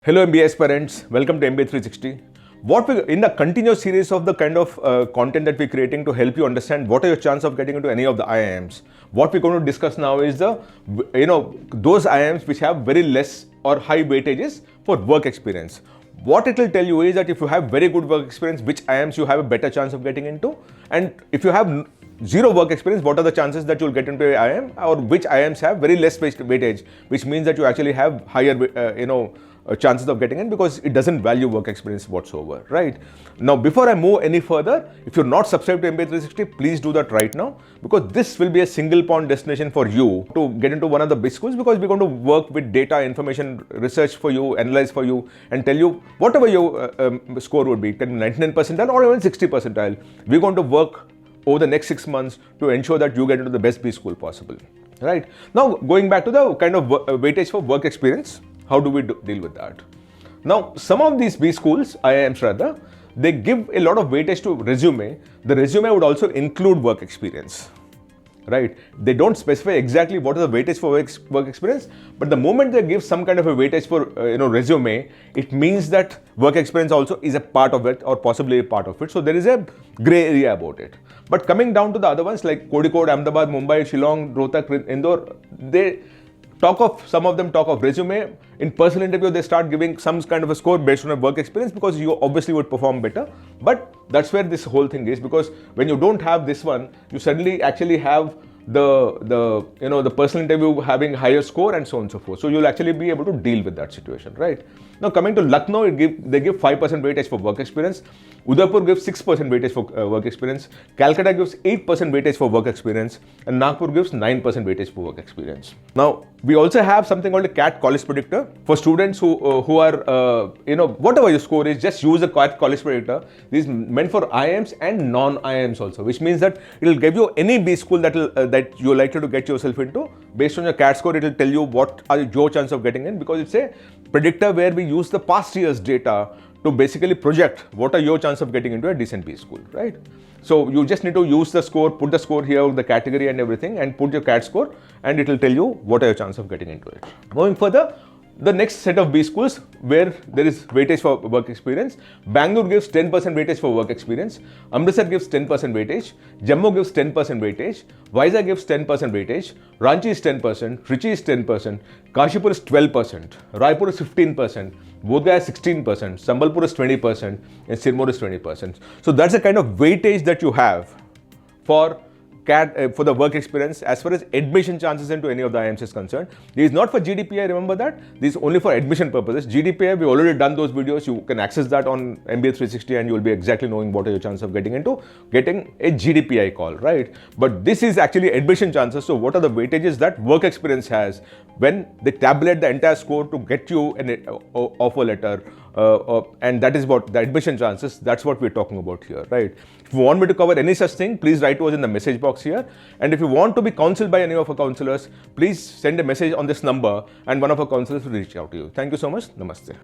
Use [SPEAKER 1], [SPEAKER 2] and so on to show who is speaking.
[SPEAKER 1] Hello MBA aspirants, welcome to MBA 360. In the continuous series of the kind of content that we're creating to help you understand what are your chances of getting into any of the IIMs. What we're going to discuss now is those IIMs which have very less or high weightages for work experience. What it will tell you is that if you have very good work experience, which IIMs you have a better chance of getting into, and if you have zero work experience, what are the chances that you'll get into a IIM, or which IIMs have very less weightage, which means that you actually have higher chances of getting in because it doesn't value work experience whatsoever, right? Now, before I move any further, if you're not subscribed to MBA 360, please do that right now, because this will be a single point destination for you to get into one of the big schools, because we're going to work with data, information, research for you, analyze for you, and tell you whatever your score would be, it can be 99 percentile or even 60 percentile. We're going to work over the next 6 months to ensure that you get into the best B school possible, right? Now, going back to the kind of weightage for work experience, how do we deal with that? Now, some of these B schools, IIMs rather, they give a lot of weightage to resume. The resume would also include work experience, right? They don't specify exactly what is the weightage for work experience, but the moment they give some kind of a weightage for resume, it means that work experience also is a part of it or possibly a part of it. So there is a gray area about it. But coming down to the other ones like Kozhikode, Ahmedabad, Mumbai, Shillong, Rohtak, Indore, some of them talk of resume. In personal interview, they start giving some kind of a score based on a work experience, because you obviously would perform better. But that's where this whole thing is, because when you don't have this one, you suddenly actually have the personal interview having higher score and so on and so forth. So you'll actually be able to deal with that situation, right? Now, coming to Lucknow, they give 5% weightage for work experience. Udaipur gives 6% weightage for work experience. Calcutta gives 8% weightage for work experience, and Nagpur gives 9% weightage for work experience. Now, we also have something called a CAT college predictor for students who are whatever your score is, just use the CAT college predictor. This is meant for IIMs and non-IIMs also, which means that it will give you any B school that you're likely to get yourself into. Based on your CAT score, it will tell you what are your chances of getting in, because it's a predictor where we use the past year's data to basically project what are your chances of getting into a decent B school, right? So you just need to use the score, put the score here, the category and everything, and put your CAT score, and it will tell you what are your chances of getting into it. Moving further, the next set of B schools where there is weightage for work experience. Bangalore gives 10% weightage for work experience. Amritsar gives 10% weightage. Jammu gives 10% weightage. Vizag gives 10% weightage. Ranchi is 10%. Trichy is 10%. Kashipur is 12%. Raipur is 15%. Bodh Gaya is 16%. Sambalpur is 20%. And Sirmaur is 20%. So that's the kind of weightage that you have for for the work experience as far as admission chances into any of the IIMs is concerned. This is not for GDPI, remember that. This is only for admission purposes. GDPI, we've already done those videos. You can access that on MBA 360 and you will be exactly knowing what are your chances of getting into getting a GDPI call, right? But this is actually admission chances. So what are the weightages that work experience has when they tabulate the entire score to get you an offer letter, and that is what the admission chances, that's what we're talking about here, right? If you want me to cover any such thing, please write to us in the message box here. And if you want to be counseled by any of our counselors, please send a message on this number and one of our counselors will reach out to you. Thank you so much. Namaste.